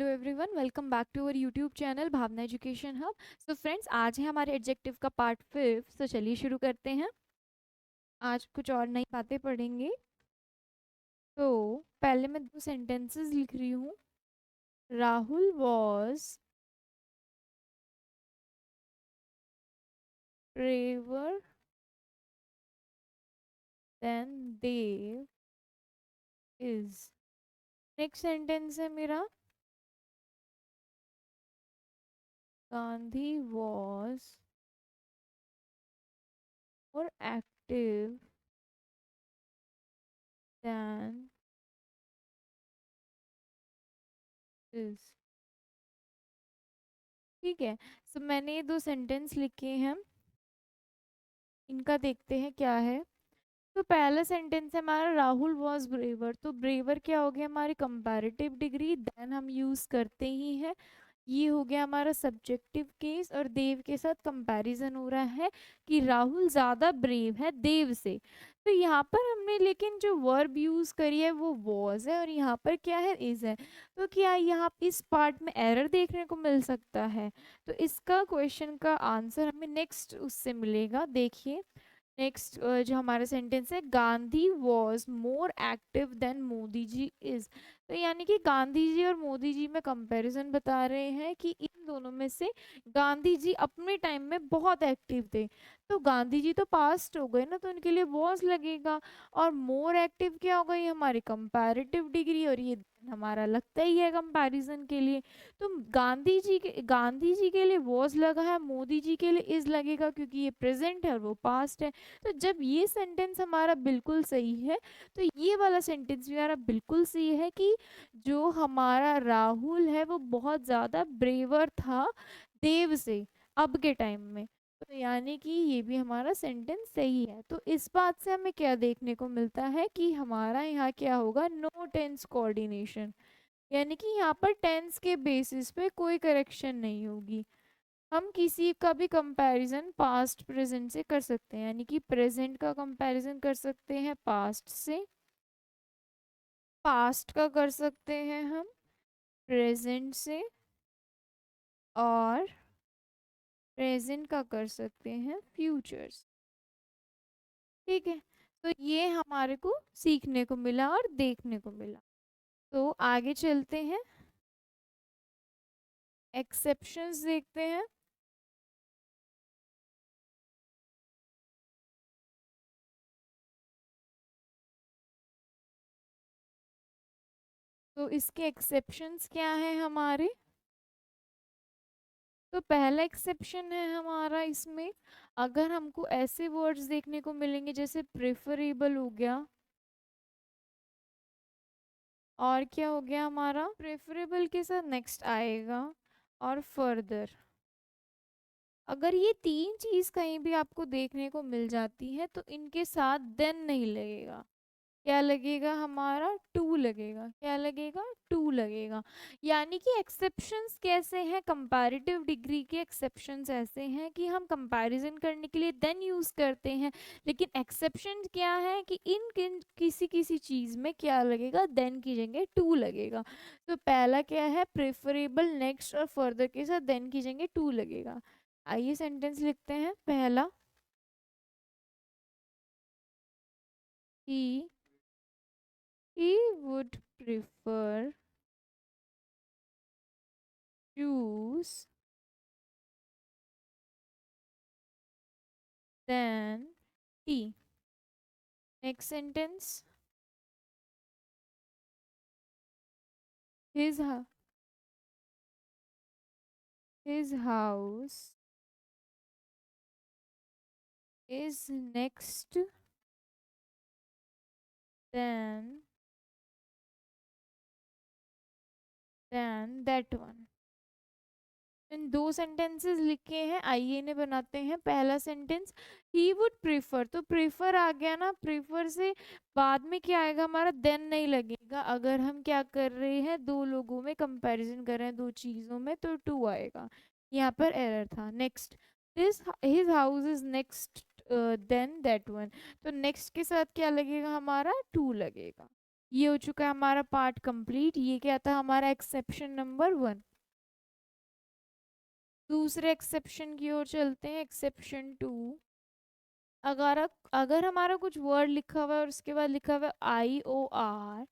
Hello everyone, welcome back to our YouTube channel Bhavna education hub. So friends, आज है हमारे adjective का part 5। तो चलिए शुरू करते हैं। आज कुछ और नई बातें पढ़ेंगे। तो पहले मैं दो सेंटेंसेस लिख रही हूँ। Rahul was braver then Dev is. Next sentence है मेरा, Gandhi was more active then is. ठीक है। सो मैंने ये दो सेंटेंस लिखे हैं, इनका देखते हैं क्या है। तो पहला सेंटेंस है हमारा, राहुल वॉज ब्रेवर। तो ब्रेवर क्या हो गया, हमारी कंपैरेटिव डिग्री, देन हम यूज करते ही हैं। ये हो गया हमारा सब्जेक्टिव केस, और देव के साथ कंपैरिजन हो रहा है कि राहुल ज्यादा ब्रेव है देव से। तो यहाँ पर हमने लेकिन जो वर्ब यूज करी है वो वॉज है, और यहाँ पर क्या है, इज है। तो क्या यहाँ इस पार्ट में एरर देखने को मिल सकता है? तो इसका क्वेश्चन का आंसर हमें नेक्स्ट उससे मिलेगा। देखिए नेक्स्ट जो हमारा सेंटेंस है, Gandhi was more active then Modi ji is. तो यानी कि गांधी जी और मोदी जी में कंपैरिजन बता रहे हैं कि इन दोनों में से गांधी जी अपने टाइम में बहुत एक्टिव थे। तो गांधी जी तो पास्ट हो गए ना, तो उनके लिए वॉज लगेगा। और मोर एक्टिव क्या होगा, ये हमारी कंपैरेटिव डिग्री, और ये हमारा लगता ही है कंपैरिजन के लिए। तो गांधी जी के लिए वॉज लगा है, मोदी जी के लिए इज लगेगा, क्योंकि ये प्रेजेंट है और वो पास्ट है। तो जब ये सेंटेंस हमारा बिल्कुल सही है, तो ये वाला सेंटेंस भी हमारा बिल्कुल सही है कि जो हमारा राहुल है वो बहुत ज़्यादा ब्रेवर था देव से अब के टाइम में। तो यानी कि ये भी हमारा सेंटेंस सही है। तो इस बात से हमें क्या देखने को मिलता है कि हमारा यहाँ क्या होगा, नो टेंस कोऑर्डिनेशन। यानी कि यहाँ पर टेंस के बेसिस पे कोई करेक्शन नहीं होगी। हम किसी का भी कंपैरिजन पास्ट प्रेजेंट से कर सकते हैं, यानी कि प्रेजेंट का कंपैरिजन कर सकते हैं पास्ट से, पास्ट का कर सकते हैं हम प्रेजेंट से, और प्रेजेंट का कर सकते हैं फ्यूचर से। ठीक है। तो ये हमारे को सीखने को मिला और देखने को मिला। तो आगे चलते हैं, एक्सेप्शंस देखते हैं। तो इसके एक्सेप्शंस क्या है हमारे? तो पहला एक्सेप्शन है हमारा इसमें, अगर हमको ऐसे वर्ड्स देखने को मिलेंगे जैसे प्रेफरेबल हो गया, और क्या हो गया हमारा, प्रेफरेबल के साथ नेक्स्ट आएगा, और फर्दर। अगर ये तीन चीज कहीं भी आपको देखने को मिल जाती है तो इनके साथ देन नहीं लगेगा। क्या लगेगा हमारा, टू लगेगा। क्या लगेगा, टू लगेगा। यानी कि एक्सेप्शंस कैसे हैं, कंपैरेटिव डिग्री के एक्सेप्शंस ऐसे हैं कि हम कंपैरिजन करने के लिए देन यूज करते हैं, लेकिन एक्सेप्शन क्या है कि इन किसी किसी चीज में क्या लगेगा, देन की जगह टू लगेगा। तो पहला क्या है, प्रेफरेबल, नेक्स्ट और फर्दर के साथ देन की जगह टू लगेगा। आइए सेंटेंस लिखते हैं। पहला, he he would prefer juice than tea. Next sentence, his hou- his house is next than that one. इन दो सेंटेंसेस लिखे हैं, आइए इन्हें बनाते हैं। पहला सेंटेंस, ही वुड प्रीफर। तो प्रीफर आ गया ना, प्रीफर से बाद में क्या आएगा हमारा, देन नहीं लगेगा। अगर हम क्या कर रहे हैं, दो लोगों में कंपैरिजन कर रहे हैं, दो चीजों में, तो टू आएगा। यहाँ पर एरर था। Next, this his house is next then that one. तो नेक्स्ट के साथ क्या लगेगा हमारा, टू लगेगा। ये हो चुका है हमारा पार्ट कंप्लीट। ये क्या था हमारा एक्सेप्शन नंबर 1। दूसरे एक्सेप्शन की ओर चलते हैं, एक्सेप्शन 2। अगर अगर हमारा कुछ वर्ड लिखा हुआ है और उसके बाद लिखा हुआ है IOR,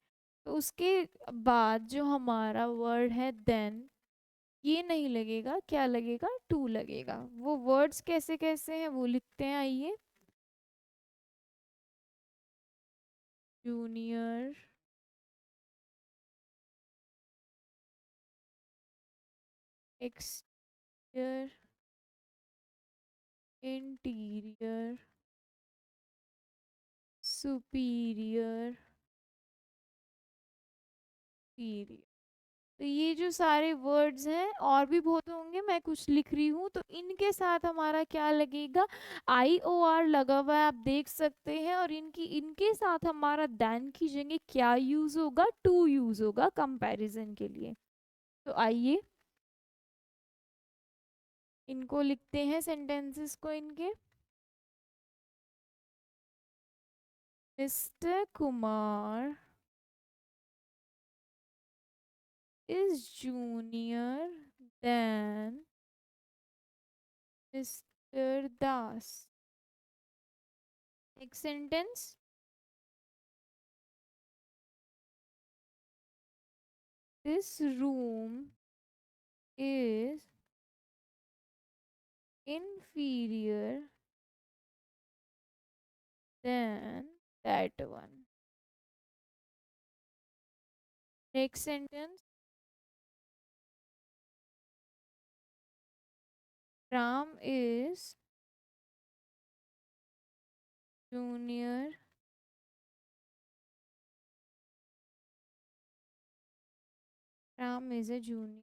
तो उसके बाद जो हमारा वर्ड है देन, ये नहीं लगेगा, क्या लगेगा, टू लगेगा। वो वर्ड्स कैसे कैसे हैं वो लिखते हैं, आइए। Junior, exterior, interior, superior, prior. तो ये जो सारे वर्ड्स हैं, और भी बहुत होंगे, मैं कुछ लिख रही हूँ, तो इनके साथ हमारा क्या लगेगा, IOR लगा हुआ है, आप देख सकते हैं। और इनके साथ हमारा देन की जगह क्या यूज होगा, टू यूज होगा कंपैरिजन के लिए। तो आइए इनको लिखते हैं, सेंटेंसेस को इनके। Mister Kumar is junior than Mr. Das. Next sentence. This room is inferior than that one. Next sentence. Ram is junior Ram is a junior।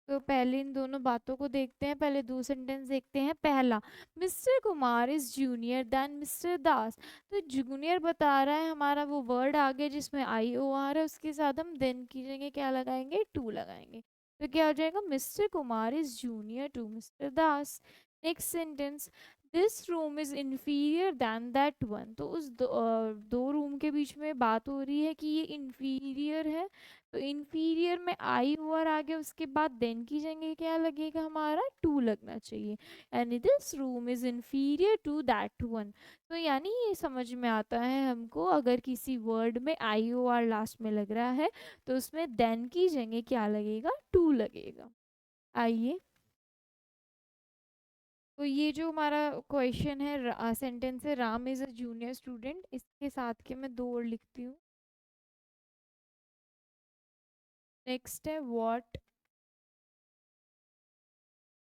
तो पहले इन दोनों बातों को देखते हैं। पहले दो सेंटेंस देखते हैं। पहला, mister Kumar is junior than mister Das. तो जूनियर बता रहा है, हमारा वो वर्ड आ गया जिसमें IOR है, उसके साथ हम देन की जगह क्या लगाएंगे, टू लगाएंगे। तो क्या हो जाएगा, mister Kumar is junior to mister Das. Next sentence, this room is inferior than that one. तो उस दो रूम के बीच में बात हो रही है कि ये इंफीरियर है। तो इंफीरियर में IOR आ गया, उसके बाद देन की जगह क्या लगेगा, हमारा टू लगना चाहिए। यानी this room is inferior to that one. तो यानी ये समझ में आता है हमको, अगर किसी वर्ड में IOR लास्ट में लग रहा है तो उसमें देन की जगह क्या लगेगा, टू लगेगा। आइए, तो ये जो हमारा क्वेश्चन है, सेंटेंस है, Ram is a junior student, इसके साथ के मैं दो और लिखती हूँ। नेक्स्ट है, व्हाट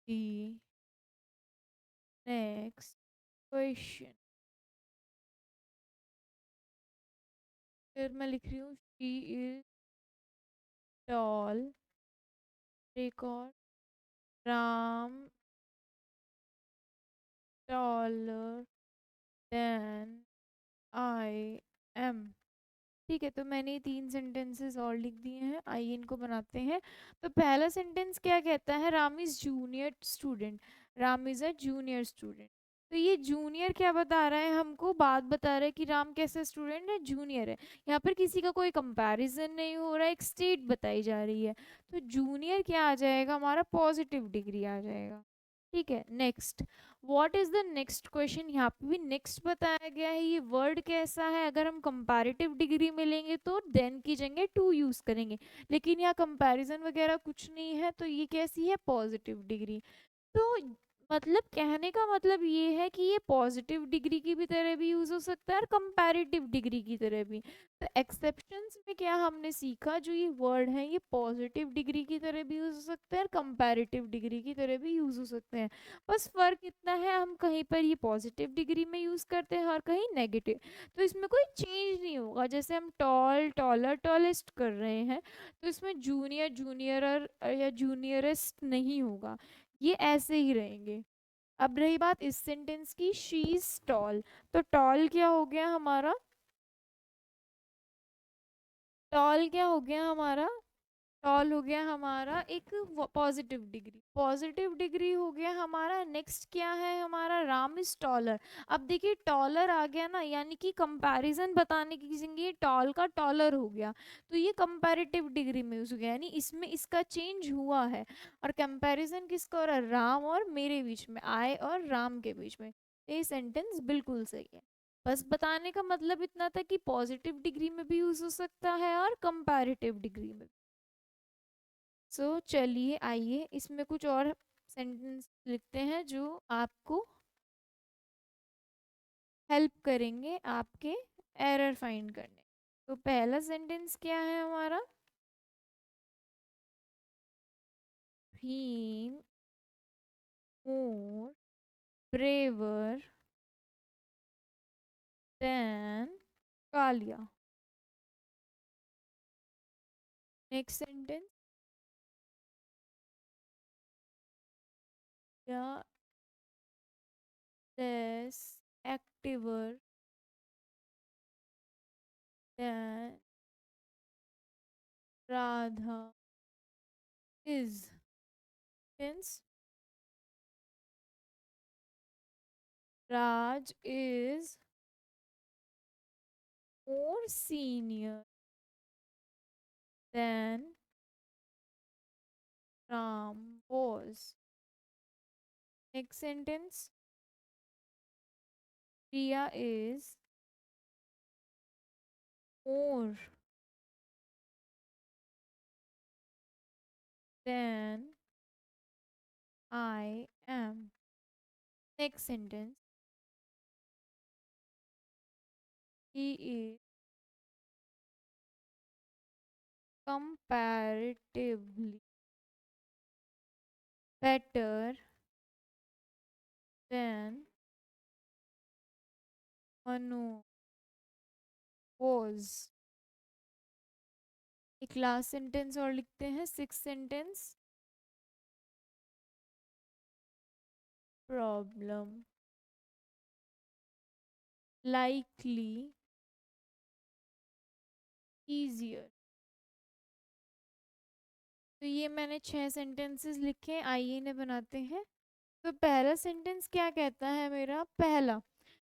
दी नेक्स्ट क्वेश्चन। फिर मैं लिख रही हूँ, she is tall, record, Ram taller then I am. ठीक है, तो मैंने ये तीन सेंटेंसेस और लिख दिए हैं, आइए इनको बनाते हैं। तो पहला सेंटेंस क्या कहता है, Ram is junior student. Ram is a junior student. तो ये जूनियर क्या बता रहा है हमको, बात बता रहा है कि राम कैसे स्टूडेंट है, जूनियर है। यहाँ पर किसी का कोई कंपैरिजन नहीं हो रहा है, एक स्टेट बताई जा रही है। तो जूनियर क्या आ जाएगा, हमारा पॉजिटिव डिग्री आ जाएगा। ठीक है, next, what is the next question. यहाँ पे भी नेक्स्ट बताया गया है। ये वर्ड कैसा है, अगर हम कंपैरेटिव डिग्री में लेंगे तो देन की जगह टू यूज करेंगे, लेकिन यहाँ कंपैरिजन वगैरह कुछ नहीं है, तो ये कैसी है, पॉजिटिव डिग्री। तो मतलब कहने का मतलब ये है कि ये पॉजिटिव डिग्री की भी तरह भी यूज हो सकता है और कंपैरेटिव डिग्री की तरह भी। तो एक्सेप्शंस में क्या हमने सीखा, जो ये वर्ड है ये पॉजिटिव डिग्री की तरह भी यूज हो सकते हैं और कंपैरेटिव डिग्री की तरह भी यूज हो सकते हैं। बस फर्क इतना है, हम कहीं पर ये पॉजिटिव डिग्री में यूज करते हैं और कहीं नेगेटिव। तो इसमें कोई चेंज नहीं होगा, जैसे हम टॉल, टॉलर, टॉलेस्ट कर रहे हैं, तो इसमें जूनियर, जूनियर या जूनियरेस्ट नहीं होगा, ये ऐसे ही रहेंगे। अब रही बात इस सेंटेंस की, शी इज टॉल। तो टॉल क्या हो गया हमारा, टॉल क्या हो गया हमारा, टॉल हो गया हमारा एक पॉजिटिव डिग्री, पॉजिटिव डिग्री हो गया हमारा। नेक्स्ट क्या है हमारा, राम इज टॉलर। अब देखिए टॉलर आ गया ना, यानी कि कंपैरिजन बताने की किसी टॉल का टॉलर हो गया, तो ये कंपैरेटिव डिग्री में यूज हो गया, यानी इसमें इसका चेंज हुआ है। और कंपैरिजन किसका हो रहा है, राम और मेरे बीच में, आय और राम के बीच में। ये सेंटेंस बिल्कुल सही है। बस बताने का मतलब इतना था कि पॉजिटिव डिग्री में भी यूज हो सकता है और कंपैरेटिव डिग्री में। चलिए आइए इसमें कुछ और सेंटेंस लिखते हैं जो आपको हेल्प करेंगे आपके एरर फाइंड करने। तो पहला सेंटेंस क्या है हमारा, Bhim more braver then Kalia. Next sentence, या less activer than Radha is. Means Raj is more senior than Ram was. Next sentence, Priya is more than I am. Next sentence, he is comparatively better than Manu was. एक last sentence और लिखते हैं, six sentence, problem likely easier। तो ये मैंने 6 sentences लिखे, आइए इन्हें बनाते हैं। तो पहला सेंटेंस क्या कहता है मेरा, पहला,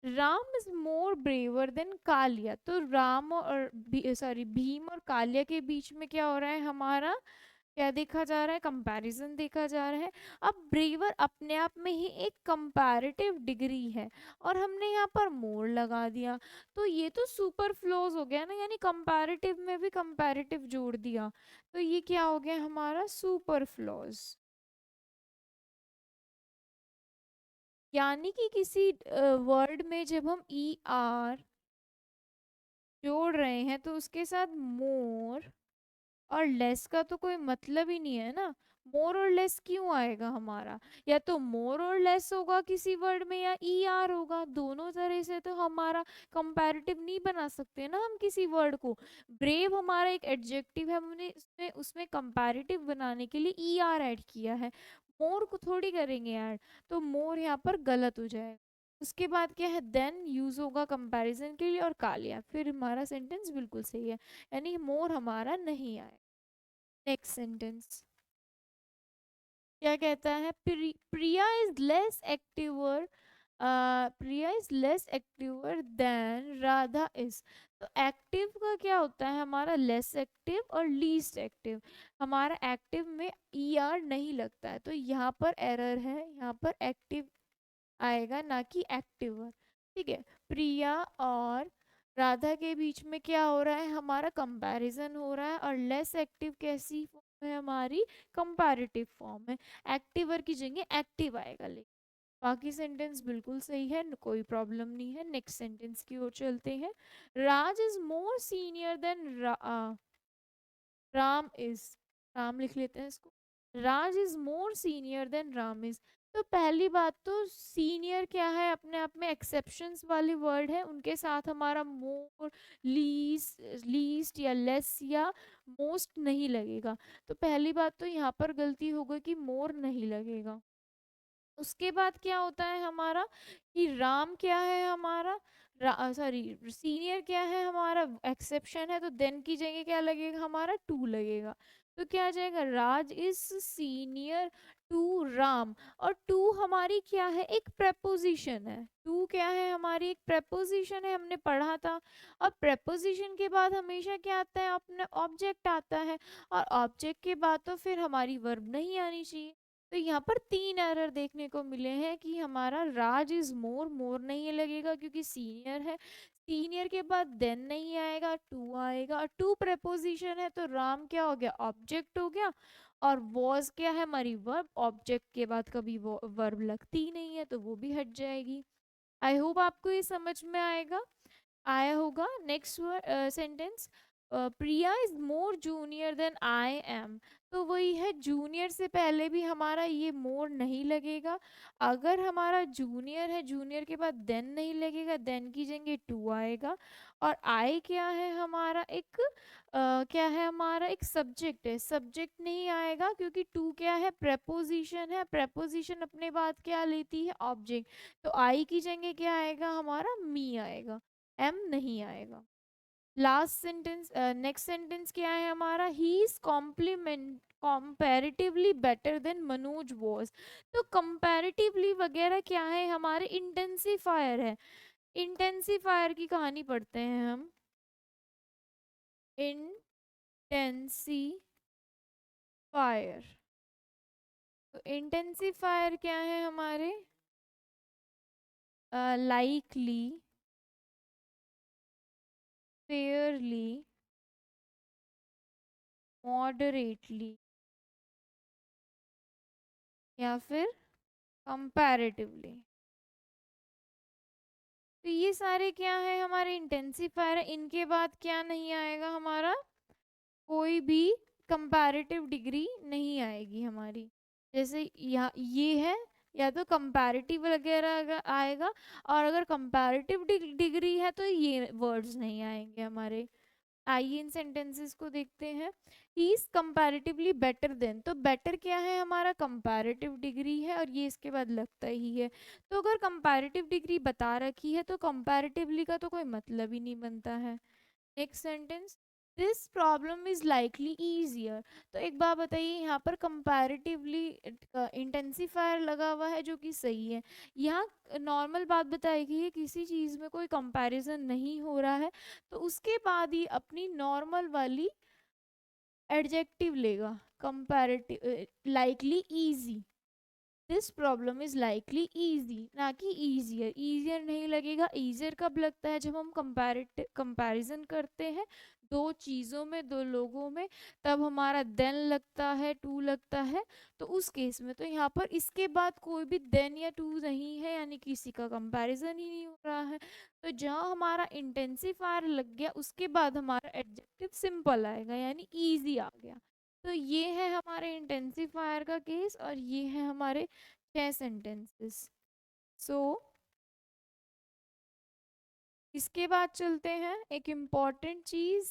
Ram is more braver then Kalia. तो राम और सॉरी भीम और कालिया के बीच में क्या हो रहा है हमारा, क्या देखा जा रहा है, कंपैरिजन देखा जा रहा है। अब ब्रेवर अपने आप में ही एक कंपैरेटिव डिग्री है और हमने यहाँ पर मोर लगा दिया, तो ये तो सुपर फ्लोज हो गया ना, यानी कंपैरेटिव में भी कंपैरेटिव जोड़ दिया, तो ये क्या हो गया हमारा, सुपर फ्लोज। यानी कि किसी वर्ड में जब हम ई आर जोड़ रहे हैं तो उसके साथ मोर और लेस का तो कोई मतलब ही नहीं है ना। मोर और लेस क्यों आएगा हमारा, या तो मोर और लेस होगा किसी वर्ड में या ई आर होगा, दोनों तरह से तो हमारा कंपैरेटिव नहीं बना सकते ना हम किसी वर्ड को। ब्रेव हमारा एक एडजेक्टिव है, हमने उसमें उसमें कंपैरेटिव बनाने के लिए ई आर ऐड किया है, मोर को थोड़ी करेंगे ऐड, तो मोर यहाँ पर गलत हो जाएगा। उसके बाद क्या है, देन यूज होगा कंपैरिजन के लिए, और कालिया, फिर हमारा सेंटेंस बिल्कुल सही है, यानी मोर हमारा नहीं आए। नेक्स्ट सेंटेंस क्या कहता है, Priya is less activer, Priya is less activer than Radha is. तो एक्टिव का क्या होता है हमारा, लेस एक्टिव और लीस्ट एक्टिव। हमारा एक्टिव में ई आर नहीं लगता है, तो यहाँ पर एरर है, यहाँ पर एक्टिव आएगा ना कि एक्टिवर। ठीक है, प्रिया और राधा के बीच में क्या हो रहा है हमारा, कंपैरिजन हो रहा है, और लेस एक्टिव कैसी फॉर्म है हमारी, कंपैरेटिव फॉर्म है, एक्टिवर की जगह एक्टिव आएगा। लेकिन बाकी सेंटेंस बिल्कुल सही है, कोई प्रॉब्लम नहीं है। नेक्स्ट सेंटेंस की ओर चलते हैं, Raj is more senior than Ram is. Ram लिख लेते हैं इसको, Raj is more senior than Ram is. तो पहली बात तो सीनियर क्या है, अपने आप में एक्सेप्शंस वाली वर्ड है, उनके साथ हमारा मोर, लीस्ट या लेस या मोस्ट नहीं लगेगा। तो पहली बात तो यहाँ पर गलती हो गई कि मोर नहीं लगेगा। उसके बाद क्या होता है हमारा, कि राम क्या है हमारा, सॉरी सीनियर क्या है हमारा, एक्सेप्शन है, तो देन की जगह क्या लगेगा हमारा, टू लगेगा। तो क्या आ जाएगा, राज इज सीनियर टू राम। और टू हमारी क्या है, एक प्रेपोजिशन है। टू क्या है, हमारी एक प्रेपोजिशन है, हमने पढ़ा था। और प्रेपोजिशन के बाद हमेशा क्या आता है, अपना ऑब्जेक्ट आता है। और ऑब्जेक्ट के बाद तो फिर हमारी वर्ब नहीं आनी चाहिए। तो यहाँ पर तीन एरर देखने को मिले हैं कि हमारा राज इज मोर, मोर नहीं लगेगा क्योंकि सीनियर है। सीनियर के बाद देन नहीं आएगा, टू आएगा। और टू प्रेपोजिशन है तो राम क्या हो गया, ऑब्जेक्ट हो गया। और वॉज क्या है, हमारी वर्ब। ऑब्जेक्ट के बाद कभी वो वर्ब लगती ही नहीं है तो वो भी हट जाएगी। आई होप आपको ये समझ में आया होगा। Next sentence, Priya is more junior then I am. तो वही है, जूनियर से पहले भी हमारा ये मोर नहीं लगेगा। अगर हमारा जूनियर है, जूनियर के बाद देन नहीं लगेगा, देन की जगह टू आएगा। और आई क्या है, हमारा एक क्या है, हमारा एक सब्जेक्ट है। सब्जेक्ट नहीं आएगा क्योंकि टू क्या है, प्रेपोजिशन है। प्रेपोजिशन अपने बाद क्या लेती है, ऑब्जेक्ट। तो आई की जगह क्या आएगा, हमारा मी आएगा, एम नहीं आएगा। लास्ट सेंटेंस, नेक्स्ट सेंटेंस क्या है हमारा, he is compliment comparatively better then Manoj was. तो कंपैरेटिवली वगैरह क्या है, हमारे इंटेंसिफायर है। इंटेंसिफायर की कहानी पढ़ते हैं हम। इंटेंसिफायर, तो इंटेंसिफायर क्या है हमारे, लाइकली, फेयरली, मॉडरेटली, या फिर कंपैरेटिवली। तो ये सारे क्या है, हमारे इंटेंसिफायर है। इनके बाद क्या नहीं आएगा, हमारा कोई भी कंपैरेटिव डिग्री नहीं आएगी हमारी। जैसे यहाँ ये है, या तो कंपैरेटिव वगैरह आएगा। और अगर कंपैरेटिव डिग्री है तो ये वर्ड्स नहीं आएंगे हमारे। आइए इन सेंटेंसेस को देखते हैं। He is comparatively better then, तो बेटर क्या है, हमारा कंपैरेटिव डिग्री है और ये इसके बाद लगता ही है। तो अगर कंपैरेटिव डिग्री बता रखी है तो कंपैरेटिवली का तो कोई मतलब ही नहीं बनता है। Next sentence, this problem is likely easier. तो एक बात बताइए, यहाँ पर कंपैरेटिवली इंटेंसिफायर लगा हुआ है जो कि सही है। यहाँ नॉर्मल बात बताई गई है, किसी चीज़ में कोई कंपैरिजन नहीं हो रहा है तो उसके बाद ही अपनी नॉर्मल वाली एडजेक्टिव लेगा, comparative, likely easy. This problem is likely easy, ना कि ईजियर। ईजियर नहीं लगेगा। ईजियर कब लगता है, जब हम कंपैरिजन करते हैं दो चीज़ों में, दो लोगों में, तब हमारा देन लगता है, टू लगता है। तो उस केस में तो यहाँ पर इसके बाद कोई भी देन या टू नहीं है, यानी किसी का कंपैरिजन ही नहीं हो रहा है। तो जहाँ हमारा इंटेंसिफायर लग गया उसके बाद हमारा एडजेक्टिव सिंपल आएगा, यानी ईजी आ गया। तो ये है हमारे इंटेंसिफायर का केस और ये है हमारे 6 सेंटेंसेस। सो इसके बाद चलते हैं एक इम्पॉर्टेंट चीज़।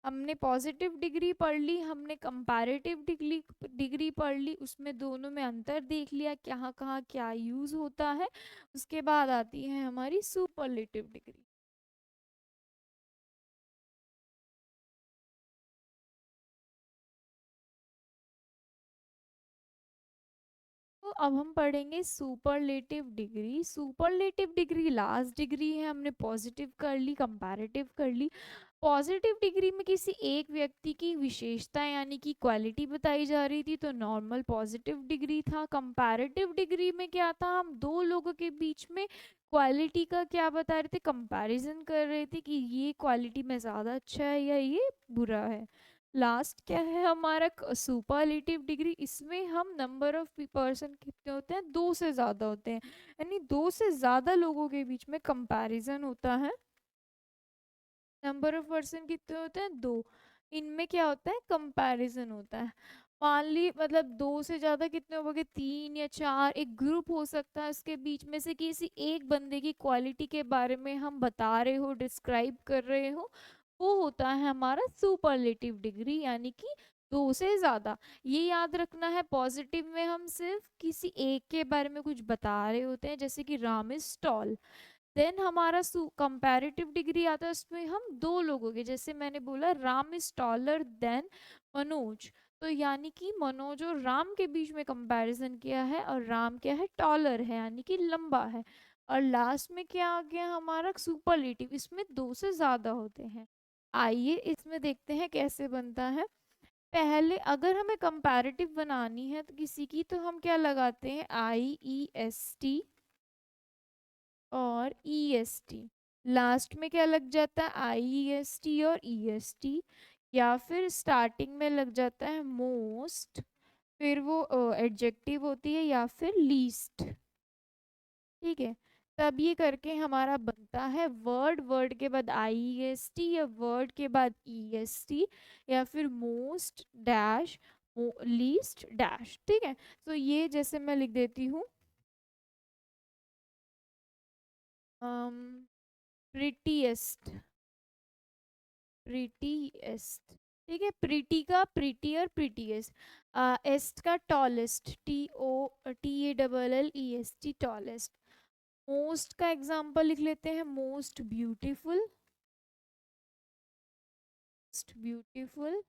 हमने पॉजिटिव डिग्री पढ़ ली, हमने कंपैरेटिव डिग्री डिग्री पढ़ ली, उसमें दोनों में अंतर देख लिया, कहाँ कहाँ क्या यूज़ होता है। उसके बाद आती है हमारी सुपरलेटिव डिग्री। तो अब हम पढ़ेंगे superlative degree. Superlative degree last degree है, हमने पॉजिटिव कर ली, कंपैरेटिव कर ली। पॉजिटिव डिग्री में किसी एक व्यक्ति की विशेषता यानी कि क्वालिटी बताई जा रही थी, तो नॉर्मल पॉजिटिव डिग्री था। कंपैरेटिव डिग्री में क्या था, हम दो लोगों के बीच में क्वालिटी का क्या बता रहे थे, कंपैरिजन कर रहे थे कि ये क्वालिटी में ज़्यादा अच्छा है या ये बुरा है। लास्ट क्या है हमारा, सुपरलेटिव डिग्री। इसमें हम नंबर ऑफ पर्सन कितने होते हैं, दो से ज़्यादा होते हैं, यानी दो से ज़्यादा लोगों के बीच में कंपैरिजन होता है। नंबर ऑफ पर्सन कितने होते हैं, दो। इनमें क्या होता है, कंपैरिजन होता है। मान ली मतलब दो से ज्यादा कितने हो गए, तीन या चार, एक ग्रुप हो सकता है, उसके बीच में से किसी एक बंदे की क्वालिटी के बारे में हम बता रहे हो, डिस्क्राइब कर रहे हो, वो होता है हमारा सुपरलेटिव डिग्री, यानी कि दो से ज्यादा। ये याद रखना है, पॉजिटिव में हम सिर्फ किसी एक के बारे में कुछ बता रहे होते हैं, जैसे कि राम इज टॉल। देन हमारा कंपैरेटिव डिग्री आता है, उसमें हम दो लोगों के, जैसे मैंने बोला Ram is taller than Manoj, तो यानी कि मनोज और राम के बीच में कंपैरिजन किया है, और राम क्या है, टॉलर है यानी कि लंबा है। और लास्ट में क्या आ गया हमारा, सुपरलेटिव, इसमें दो से ज्यादा होते हैं। आइए इसमें देखते हैं कैसे बनता है। पहले अगर हमें कंपैरेटिव बनानी है तो किसी की, तो हम क्या लगाते हैं, IEST और EST। लास्ट में क्या लग जाता है, IEST और EST, या फिर स्टार्टिंग में लग जाता है मोस्ट, फिर वो एडजेक्टिव होती है, या फिर लीस्ट। ठीक है, तब ये करके हमारा बनता है वर्ड, वर्ड के बाद IEST, या वर्ड के बाद EST, या फिर मोस्ट डैश लीस्ट डैश। ठीक है, तो ये जैसे मैं लिख देती हूँ, प्रिटीएस्ट, प्रिटीएस्ट। ठीक है, प्रीटी का प्रीटी और प्रीटीएस्ट, एस्ट का टॉलेस्ट, TOTALLEST, टॉलेस्ट। मोस्ट का एग्जाम्पल लिख लेते हैं, मोस्ट ब्यूटीफुल, मोस्ट ब्यूटीफुल।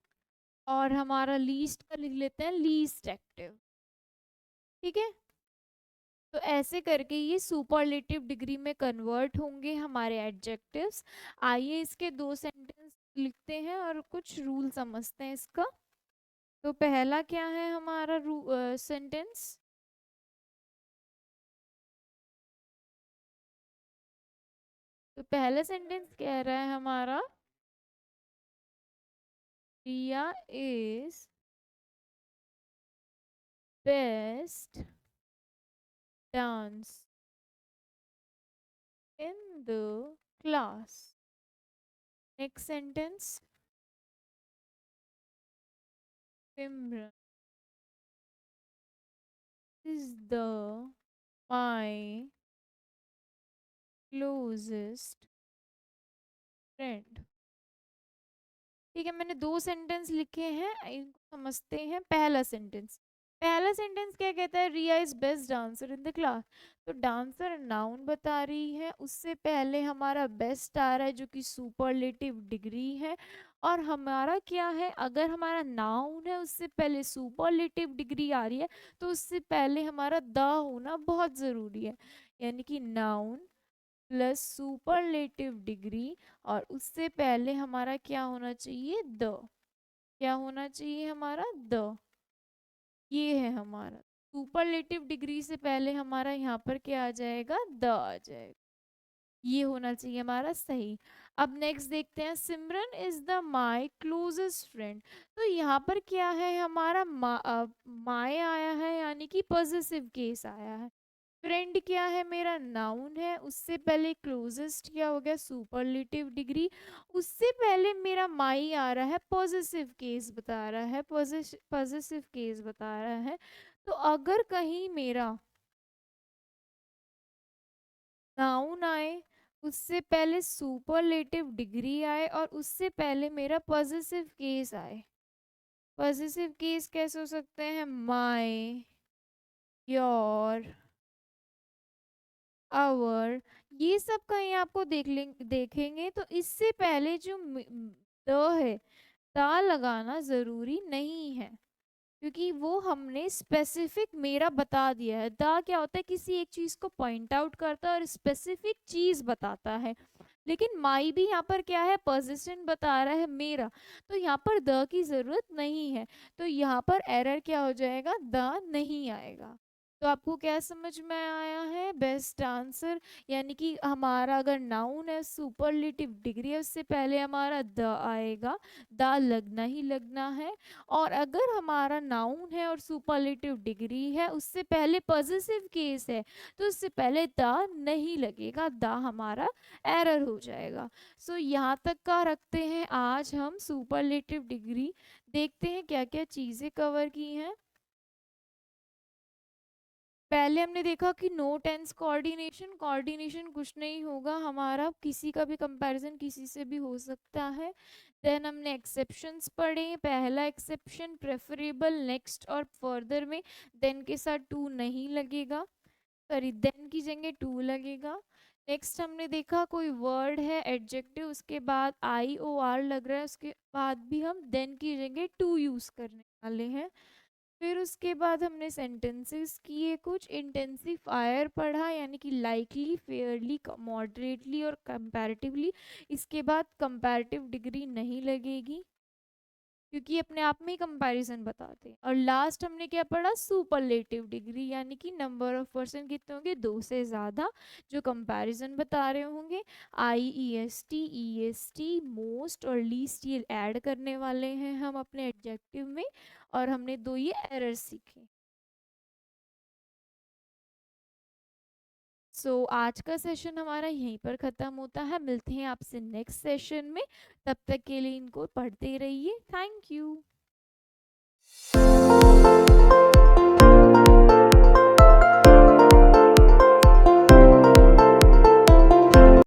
और हमारा लीस्ट का लिख लेते हैं, लीस्ट एक्टिव। ठीक है, तो ऐसे करके ये सुपरलेटिव डिग्री में कन्वर्ट होंगे हमारे एडजेक्टिव्स। आइए इसके दो सेंटेंस लिखते हैं और कुछ रूल समझते हैं इसका। तो पहला क्या है हमारा सेंटेंस, तो पहला सेंटेंस कह रहा है हमारा, Priya is best dance in the class. Next sentence, Simran is the my closest friend. ठीक है, मैंने दो सेंटेंस लिखे हैं, इनको समझते हैं। पहला सेंटेंस, पहला सेंटेंस क्या कहता है, Riya is best dancer in the class. तो डांसर नाउन बता रही है, उससे पहले हमारा बेस्ट आ रहा है जो कि सुपरलेटिव डिग्री है। और हमारा क्या है, अगर हमारा नाउन है उससे पहले सुपरलेटिव डिग्री आ रही है, तो उससे पहले हमारा द होना बहुत ज़रूरी है। यानी कि नाउन प्लस सुपरलेटिव डिग्री, और उससे पहले हमारा क्या होना चाहिए, द। क्या होना चाहिए हमारा, द। ये है हमारा सुपरलेटिव डिग्री से पहले हमारा यहाँ पर क्या आ जाएगा, द आ जाएगा। ये होना चाहिए हमारा सही। अब नेक्स्ट देखते हैं, Simran is the my closest friend. तो यहाँ पर क्या है हमारा, माई आया है यानी कि पॉजिटिव केस आया है। फ्रेंड क्या है, मेरा नाउन है, उससे पहले क्लोजेस्ट क्या हो गया, सुपरलेटिव डिग्री। उससे पहले मेरा माई आ रहा है, पॉजिटिव केस बता रहा है, पॉजिटिव केस बता रहा है। तो अगर कहीं मेरा नाउन आए, उससे पहले सुपरलेटिव डिग्री आए, और उससे पहले मेरा पॉजिटिव केस आए। पॉजिटिव केस कैसे हो सकते हैं, माई, योर, आवर, ये सब कहीं आपको देखेंगे तो इससे पहले जो द है, ता लगाना जरूरी नहीं है, क्योंकि वो हमने स्पेसिफिक मेरा बता दिया है। द क्या होता है, किसी एक चीज को पॉइंट आउट करता है और स्पेसिफिक चीज बताता है। लेकिन माई भी यहाँ पर क्या है, पोजीशन बता रहा है मेरा, तो यहाँ पर द की जरूरत नहीं है। तो यहाँ पर एरर क्या हो जाएगा, द नहीं आएगा। तो आपको क्या समझ में आया है, बेस्ट आंसर, यानी कि हमारा अगर नाउन है, सुपरलेटिव डिग्री है, उससे पहले हमारा द आएगा, द लगना ही लगना है। और अगर हमारा नाउन है और सुपरलेटिव डिग्री है, उससे पहले पॉजिटिव केस है, तो उससे पहले द नहीं लगेगा, द हमारा एरर हो जाएगा। सो यहाँ तक का रखते हैं आज हम सुपरलेटिव डिग्री। देखते हैं क्या क्या चीज़ें कवर की हैं। पहले हमने देखा कि नो टेंस कोऑर्डिनेशन, कोऑर्डिनेशन कुछ नहीं होगा हमारा, किसी का भी कंपैरिजन किसी से भी हो सकता है। देन हमने एक्सेप्शंस पढ़े, पहला एक्सेप्शन प्रेफरेबल, नेक्स्ट और फर्दर में देन के साथ टू नहीं लगेगा, सॉरी देन की जगह टू लगेगा। नेक्स्ट हमने देखा कोई वर्ड है एडजेक्टिव, उसके बाद आई ओ आर लग रहा है, उसके बाद भी हम देन की जगह टू यूज करने वाले हैं। फिर उसके बाद हमने सेंटेंसेस किए, कुछ इंटेंसिफायर पढ़ा यानी कि लाइकली, फेयरली, मॉडरेटली और कंपैरेटिवली। इसके बाद कंपैरेटिव डिग्री नहीं लगेगी क्योंकि अपने आप में ही कंपैरिजन बताते हैं। और लास्ट हमने क्या पढ़ा, सुपरलेटिव डिग्री यानी कि नंबर ऑफ पर्सन कितने होंगे, दो से ज़्यादा, जो कंपैरिजन बता रहे होंगे। I E S T, E S T, most और लीस्ट ये ऐड करने वाले हैं हम अपने एडजेक्टिव में। और हमने दो ये एरर्स सीखे। आज का सेशन हमारा यहीं पर ख़त्म होता है, मिलते हैं आपसे नेक्स्ट सेशन में। तब तक के लिए इनको पढ़ते रहिए। Thank you.